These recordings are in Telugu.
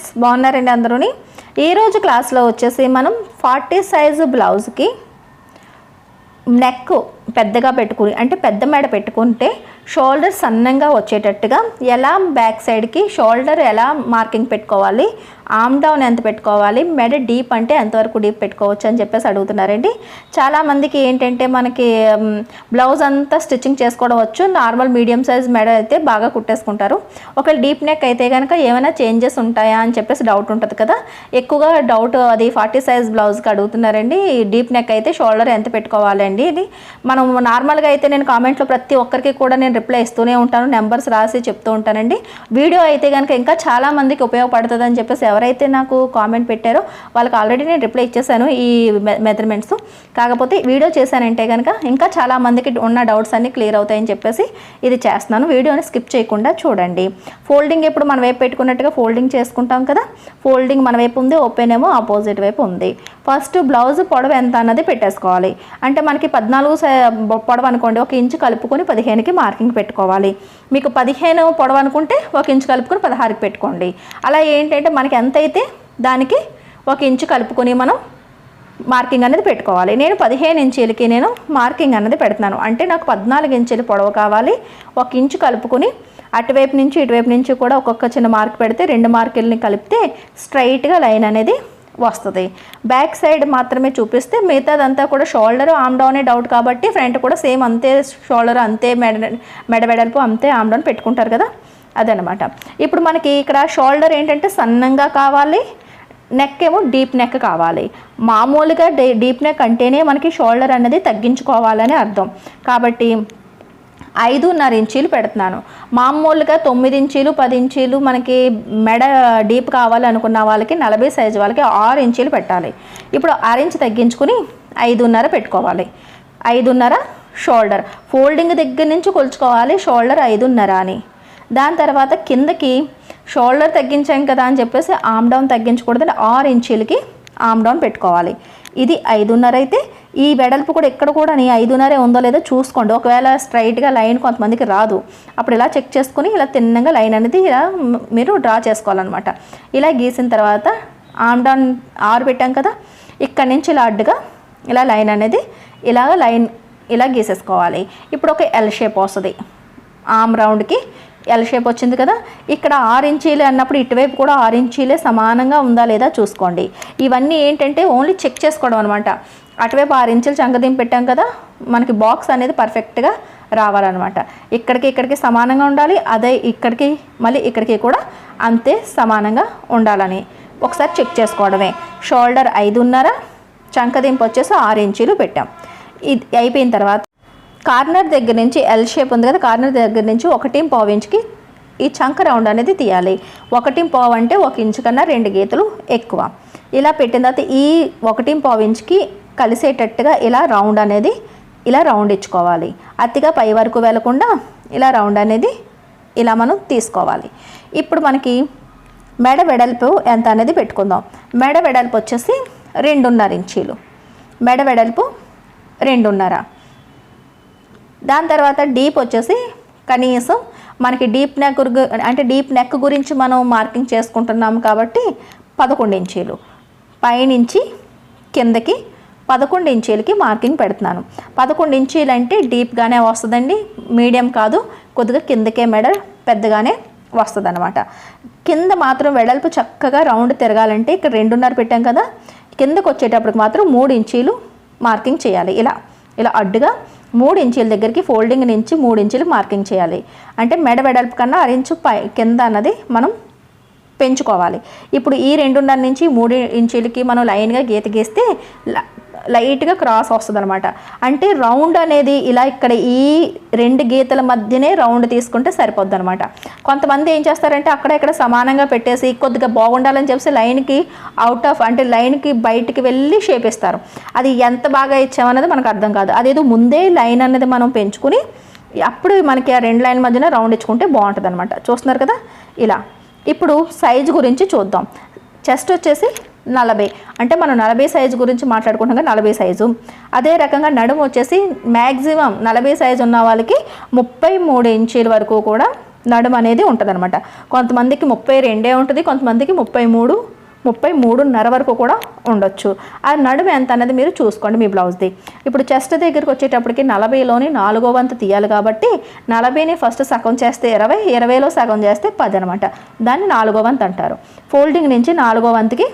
ఫ్రెండ్స్, బాగున్నారండి అందరూని. ఈరోజు క్లాస్లో వచ్చేసి మనం 40 సైజు బ్లౌజ్కి నెక్ పెద్దగా పెట్టుకుని అంటే పెద్ద మెడ పెట్టుకుంటే షోల్డర్ సన్నంగా వచ్చేటట్టుగా ఎలా బ్యాక్ సైడ్కి షోల్డర్ ఎలా మార్కింగ్ పెట్టుకోవాలి, ఆర్మ్ డౌన్ ఎంత పెట్టుకోవాలి, మెడ డీప్ అంటే ఎంతవరకు డీప్ పెట్టుకోవచ్చు అని చెప్పేసి అడుగుతున్నారండి. చాలామందికి ఏంటంటే మనకి బ్లౌజ్ అంతా స్టిచ్చింగ్ చేసుకోవడం వచ్చు, నార్మల్ మీడియం సైజ్ మెడ అయితే బాగా కుట్టేసుకుంటారు. ఒకవేళ డీప్ నెక్ అయితే కనుక ఏమైనా చేంజెస్ ఉంటాయా అని చెప్పేసి డౌట్ ఉంటుంది కదా. ఎక్కువగా డౌట్ అది 40 సైజ్ బ్లౌజ్కి అడుగుతున్నారండి. డీప్ నెక్ అయితే షోల్డర్ ఎంత పెట్టుకోవాలండి ఇది. మనం నార్మల్గా అయితే నేను కామెంట్లో ప్రతి ఒక్కరికి కూడా నేను రిప్లై ఇస్తూనే ఉంటాను, నెంబర్స్ రాసి చెప్తూ ఉంటానండి. వీడియో అయితే కనుక ఇంకా చాలామందికి ఉపయోగపడుతుంది అని చెప్పేసి ఎవరైతే నాకు కామెంట్ పెట్టారో వాళ్ళకి ఆల్రెడీ నేను రిప్లై ఇచ్చేసాను ఈ మెజర్మెంట్స్. కాకపోతే వీడియో చేశానంటే కనుక ఇంకా చాలామందికి ఉన్న డౌట్స్ అన్నీ క్లియర్ అవుతాయని చెప్పేసి ఇది చేస్తున్నాను. వీడియోని స్కిప్ చేయకుండా చూడండి. ఫోల్డింగ్ ఎప్పుడు మన వైపు పెట్టుకున్నట్టుగా ఫోల్డింగ్ చేసుకుంటాం కదా. ఫోల్డింగ్ మన వైపు ఉంది, ఓపెన్ ఏమో ఆపోజిట్ వైపు ఉంది. ఫస్ట్ బ్లౌజ్ పొడవు ఎంత అన్నది పెట్టేసుకోవాలి. అంటే మనకి 14 పొడవు అనుకోండి, 1 ఇంచు కలుపుకొని 15కి మార్కింగ్ పెట్టుకోవాలి. మీకు 15 పొడవు అనుకుంటే 1 ఇంచు కలుపుకొని 16కి పెట్టుకోండి. అలా ఏంటంటే మనకి ఎంత అయితే దానికి 1 ఇంచు కలుపుకొని మనం మార్కింగ్ అనేది పెట్టుకోవాలి. నేను 15 ఇంచీలకి నేను మార్కింగ్ అనేది పెడుతున్నాను. అంటే నాకు 14 ఇంచీల పొడవు కావాలి. 1 ఇంచు కలుపుకొని అటువైపు నుంచి ఇటువైపు నుంచి కూడా ఒక్కొక్క చిన్న మార్క్ పెడితే 2 మార్కుల్ని కలిపితే స్ట్రైట్గా లైన్ అనేది వస్తుంది. బ్యాక్ సైడ్ మాత్రమే చూపిస్తే మిగతాదంతా కూడా షోల్డర్ ఆర్మ్ డౌనే డౌట్ కాబట్టి ఫ్రంట్ కూడా సేమ్ అంతే, షోల్డర్ అంతే, మెడ వెడల్పు అంతే, ఆర్మ్ డౌన్ పెట్టుకుంటారు కదా, అదనమాట. ఇప్పుడు మనకి ఇక్కడ షోల్డర్ ఏంటంటే సన్నంగా కావాలి, నెక్ ఏమో డీప్ నెక్ కావాలి. మామూలుగా డీప్ నెక్ అంటేనే మనకి షోల్డర్ అనేది తగ్గించుకోవాలని అర్థం. కాబట్టి 5.5 ఇంచీలు పెడుతున్నాను. మామూలుగా 9 ఇంచీలు 10 ఇంచీలు మనకి మెడ డీప్ కావాలనుకున్న వాళ్ళకి 40 సైజు వాళ్ళకి 6 ఇంచీలు పెట్టాలి. ఇప్పుడు 6 ఇంచు తగ్గించుకుని 5.5 పెట్టుకోవాలి. 5.5 షోల్డర్ ఫోల్డింగ్ దగ్గర నుంచి కొలుచుకోవాలి షోల్డర్ 5.5 అని. దాని తర్వాత కిందకి షోల్డర్ తగ్గించాం కదా అని చెప్పేసి ఆర్మ్ డౌన్ తగ్గించకూడదంటే 6 ఇంచీలకి ఆర్మ్ డౌన్ పెట్టుకోవాలి. ఇది 5.5 అయితే ఈ వెడల్పు కూడా ఎక్కడ కూడా 5.5 ఉందో లేదో చూసుకోండి. ఒకవేళ స్ట్రైట్గా లైన్ కొంతమందికి రాదు, అప్పుడు ఇలా చెక్ చేసుకుని ఇలా తిన్నంగా లైన్ అనేది ఇలా మీరు డ్రా చేసుకోవాలన్నమాట. ఇలా గీసిన తర్వాత ఆర్మ్ డౌన్ 6 పెట్టాం కదా, ఇక్కడ నుంచి ఇలా అడ్డుగా ఇలా లైన్ అనేది లైన్ ఇలా గీసేసుకోవాలి. ఇప్పుడు ఒక ఎల్ షేప్ వస్తుంది. ఆర్మ్ రౌండ్కి ఎల్ షేప్ వచ్చింది కదా. ఇక్కడ 6 ఇంచీలే అన్నప్పుడు ఇటువైపు కూడా 6 ఇంచీలే సమానంగా ఉందా లేదా చూసుకోండి. ఇవన్నీ ఏంటంటే ఓన్లీ చెక్ చేసుకోవడం అనమాట. అటువైపు 6 ఇంచులు చంకదింపు పెట్టాం కదా, మనకి బాక్స్ అనేది పర్ఫెక్ట్గా రావాలన్నమాట. ఇక్కడికి సమానంగా ఉండాలి, అదే ఇక్కడికి మళ్ళీ ఇక్కడికి కూడా అంతే సమానంగా ఉండాలని ఒకసారి చెక్ చేసుకోవడమే. షోల్డర్ 5.5, చంకదింపు వచ్చేసి 6 ఇంచీలు పెట్టాం. ఇది అయిపోయిన తర్వాత కార్నర్ దగ్గర నుంచి ఎల్ షేప్ ఉంది కదా, కార్నర్ దగ్గర నుంచి 1.5 ఇంచుకి ఈ చంక రౌండ్ అనేది తీయాలి. 1.5 అంటే 1 ఇంచు కన్నా 2 గీతలు ఎక్కువ. ఇలా పెట్టిన తర్వాత ఈ 1.5 ఇంచుకి కలిసేటట్టుగా ఇలా రౌండ్ అనేది ఇలా రౌండ్ ఇచ్చుకోవాలి. అతిగా పై వరకు వెళ్లకుండా ఇలా రౌండ్ అనేది ఇలా మనం తీసుకోవాలి. ఇప్పుడు మనకి మెడ వెడల్పు ఎంత అనేది పెట్టుకుందాం. మెడ వెడల్పు వచ్చేసి 2.5 ఇంచీలు, మెడ వెడల్పు 2.5. దాని తర్వాత డీప్ వచ్చేసి కనీసం మనకి డీప్ నెక్ గురించి మనం మార్కింగ్ చేసుకుంటున్నాం కాబట్టి 11 ఇంచీలు, పైనుంచి కిందకి 11 ఇంచీలకి మార్కింగ్ పెడుతున్నాను. 11 ఇంచీలు అంటే డీప్గానే వస్తుందండి, మీడియం కాదు, కొద్దిగా కిందకే మెడ పెద్దగానే వస్తుంది అనమాట. కింద మాత్రం వెడల్పు చక్కగా రౌండ్ తిరగాలంటే ఇక్కడ 2.5 పెట్టాం కదా, కిందకు వచ్చేటప్పటికి మాత్రం 3 ఇంచీలు మార్కింగ్ చేయాలి. ఇలా అడ్డుగా 3 ఇంచీల దగ్గరికి ఫోల్డింగ్ నుంచి 3 ఇంచీలు మార్కింగ్ చేయాలి. అంటే మెడ వెడల్పు కన్నా 6 ఇంచు కింద అన్నది మనం పెంచుకోవాలి. ఇప్పుడు ఈ 2.5 నుంచి 3 ఇంచీలకి మనం లైన్గా గీత గీస్తే లైట్గా క్రాస్ వస్తుంది అనమాట. అంటే రౌండ్ అనేది ఇలా ఇక్కడ ఈ 2 గీతల మధ్యనే రౌండ్ తీసుకుంటే సరిపోద్ది అనమాట. కొంతమంది ఏం చేస్తారంటే అక్కడ ఇక్కడ సమానంగా పెట్టేసి కొద్దిగా బాగుండాలని చెప్పేసి లైన్కి అంటే లైన్కి బయటికి వెళ్ళి షేప్ ఇస్తారు. అది ఎంత బాగా ఇచ్చామన్నది మనకు అర్థం కాదు. అదేదో ముందే లైన్ అనేది మనం పెంచుకుని అప్పుడు మనకి ఆ 2 లైన్ మధ్యన రౌండ్ ఇచ్చుకుంటే బాగుంటుంది అనమాట. చూస్తున్నారు కదా ఇలా. ఇప్పుడు సైజు గురించి చూద్దాం. చెస్ట్ వచ్చేసి 40, అంటే మనం 40 సైజు గురించి మాట్లాడుకుంటాం కదా, 40 సైజు. అదే రకంగా నడుము వచ్చేసి మ్యాక్సిమం 40 సైజు ఉన్న వాళ్ళకి 33 ఇంచీల వరకు కూడా నడుము అనేది ఉంటుందన్నమాట. కొంతమందికి 32 ఉంటుంది, కొంతమందికి 33, 33.5 వరకు కూడా ఉండొచ్చు. ఆ నడుము ఎంత అనేది మీరు చూసుకోండి మీ బ్లౌజ్ది. ఇప్పుడు చెస్ట్ దగ్గరికి వచ్చేటప్పటికి 40లోని 4వ వంతు తీయాలి కాబట్టి 40ని ఫస్ట్ సగం చేస్తే 20, 20లో సగం చేస్తే 10 అనమాట. దాన్ని 4వ వంతు అంటారు. ఫోల్డింగ్ నుంచి 4వ వంతుకి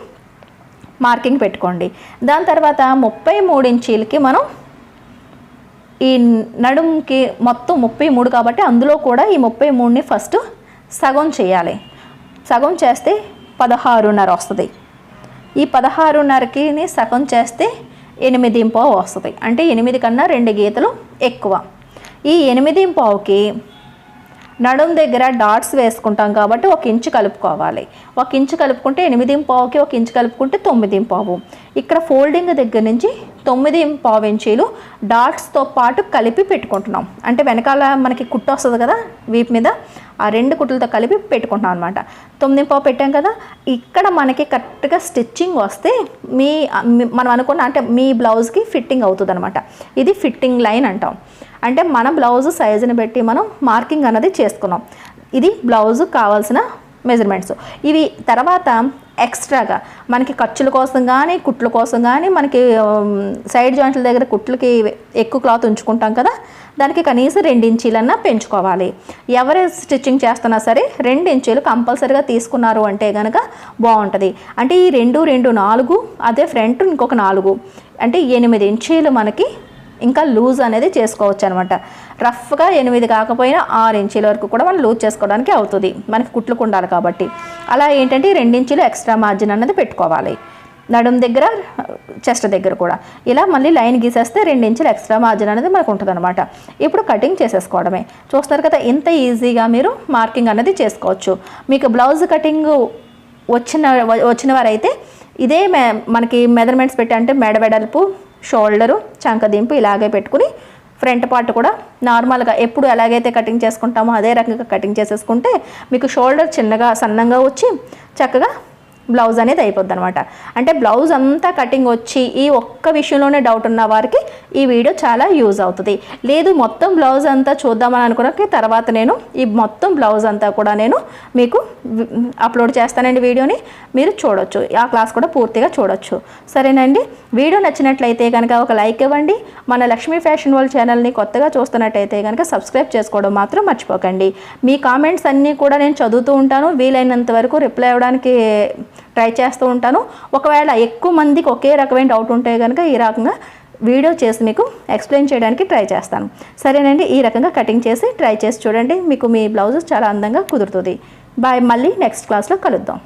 మార్కింగ్ పెట్టుకోండి. దాని తర్వాత 33 ఇంచీలకి మనం ఈ నడుముకి మొత్తం 33 కాబట్టి అందులో కూడా ఈ 33ని ఫస్ట్ సగం చేయాలి. సగం చేస్తే 16.5 వస్తుంది. ఈ 16.5కి సగం చేస్తే 8.5 వస్తుంది. అంటే 8 కన్నా 2 గీతలు ఎక్కువ. ఈ 8.5కి నడుము దగ్గర డాట్స్ వేసుకుంటాం కాబట్టి 1 ఇంచు కలుపుకోవాలి. 1 ఇంచు కలుపుకుంటే 8.5కి 1 ఇంచు కలుపుకుంటే 9.5. ఇక్కడ ఫోల్డింగ్ దగ్గర నుంచి 9.5 ఇంచీలు డాట్స్తో పాటు కలిపి పెట్టుకుంటున్నాం. అంటే వెనకాల మనకి కుట్టు వస్తుంది కదా వీపు మీద, ఆ 2 కుట్లతో కలిపి పెట్టుకుంటున్నాం అనమాట. 9.5 పెట్టాం కదా, ఇక్కడ మనకి కరెక్ట్గా స్టిచ్చింగ్ వస్తే మనం అనుకున్న అంటే మీ బ్లౌజ్కి ఫిట్టింగ్ అవుతుంది అనమాట. ఇది ఫిట్టింగ్ లైన్ అంటాం. అంటే మన బ్లౌజ్ సైజుని బట్టి మనం మార్కింగ్ అన్నది చేసుకున్నాం. ఇది బ్లౌజ్ కావాల్సిన మెజర్మెంట్స్. ఇవి తర్వాత ఎక్స్ట్రాగా మనకి ఖర్చుల కోసం కానీ కుట్ల కోసం కానీ మనకి సైడ్ జాయింట్ల దగ్గర కుట్లకి ఎక్కువ క్లాత్ ఉంచుకుంటాం కదా, దానికి కనీసం 2 ఇంచీలన్నా పెంచుకోవాలి. ఎవరు స్టిచ్చింగ్ చేస్తున్నా సరే 2 ఇంచీలు కంపల్సరీగా తీసుకున్నారు అంటే కనుక బాగుంటుంది. అంటే ఈ 2, 2, 4, అదే ఫ్రంట్ ఇంకొక 4 అంటే 8 ఇంచీలు మనకి ఇంకా లూజ్ అనేది చేసుకోవచ్చు అనమాట. రఫ్గా 8 కాకపోయినా 6 ఇంచీల వరకు కూడా మనం లూజ్ చేసుకోవడానికి అవుతుంది, మనకి కుట్లకు ఉండాలి కాబట్టి. అలా ఏంటంటే 2 ఇంచీలు ఎక్స్ట్రా మార్జిన్ అనేది పెట్టుకోవాలి. నడుము దగ్గర చెస్ట్ దగ్గర కూడా ఇలా మళ్ళీ లైన్ గీసేస్తే 2 ఇంచులు ఎక్స్ట్రా మార్జిన్ అనేది మనకు ఉంటుంది అనమాట. ఇప్పుడు కటింగ్ చేసేసుకోవడమే. చూస్తారు కదా ఇంత ఈజీగా మీరు మార్కింగ్ అనేది చేసుకోవచ్చు. మీకు బ్లౌజ్ కటింగ్ వచ్చిన వారైతే ఇదే మనకి మెజర్మెంట్స్ పెట్టి అంటే మెడ వెడల్పు, షోల్డరు, చంకదింపు ఇలాగే పెట్టుకుని ఫ్రంట్ పార్ట్ కూడా నార్మల్గా ఎప్పుడు ఎలాగైతే కటింగ్ చేసుకుంటామో అదే రకంగా కటింగ్ చేసేసుకుంటే మీకు షోల్డర్ చిన్నగా సన్నంగా వచ్చి చక్కగా బ్లౌజ్ అనేది అయిపోద్ది అనమాట. అంటే బ్లౌజ్ అంతా కటింగ్ వచ్చి ఈ ఒక్క విషయంలోనే డౌట్ ఉన్న వారికి ఈ వీడియో చాలా యూజ్ అవుతుంది. లేదు మొత్తం బ్లౌజ్ అంతా చూద్దామని అనుకున్న తర్వాత నేను ఈ మొత్తం బ్లౌజ్ అంతా కూడా నేను మీకు అప్లోడ్ చేస్తానండి. వీడియోని మీరు చూడొచ్చు, ఆ క్లాస్ కూడా పూర్తిగా చూడొచ్చు. సరేనండి, వీడియో నచ్చినట్లయితే కనుక ఒక లైక్ ఇవ్వండి. మన లక్ష్మీ ఫ్యాషన్ వరల్డ్ ఛానల్ని కొత్తగా చూస్తున్నట్టయితే కనుక సబ్స్క్రైబ్ చేసుకోవడం మాత్రం మర్చిపోకండి. మీ కామెంట్స్ అన్నీ కూడా నేను చదువుతూ ఉంటాను, వీలైనంత వరకు రిప్లై ఇవ్వడానికి ట్రై చేస్తూ ఉంటాను. ఒకవేళ ఎక్కువ మందికి ఒకే రకమైన డౌట్ ఉంటే కనుక ఈ రకంగా వీడియో చేసి మీకు ఎక్స్ప్లెయిన్ చేయడానికి ట్రై చేస్తాను. సరేనండి, ఈ రకంగా కటింగ్ చేసి ట్రై చేసి చూడండి, మీకు మీ బ్లౌజ్ చాలా అందంగా కుదురుతుంది. బాయ్, మళ్ళీ నెక్స్ట్ క్లాస్లో కలుద్దాం.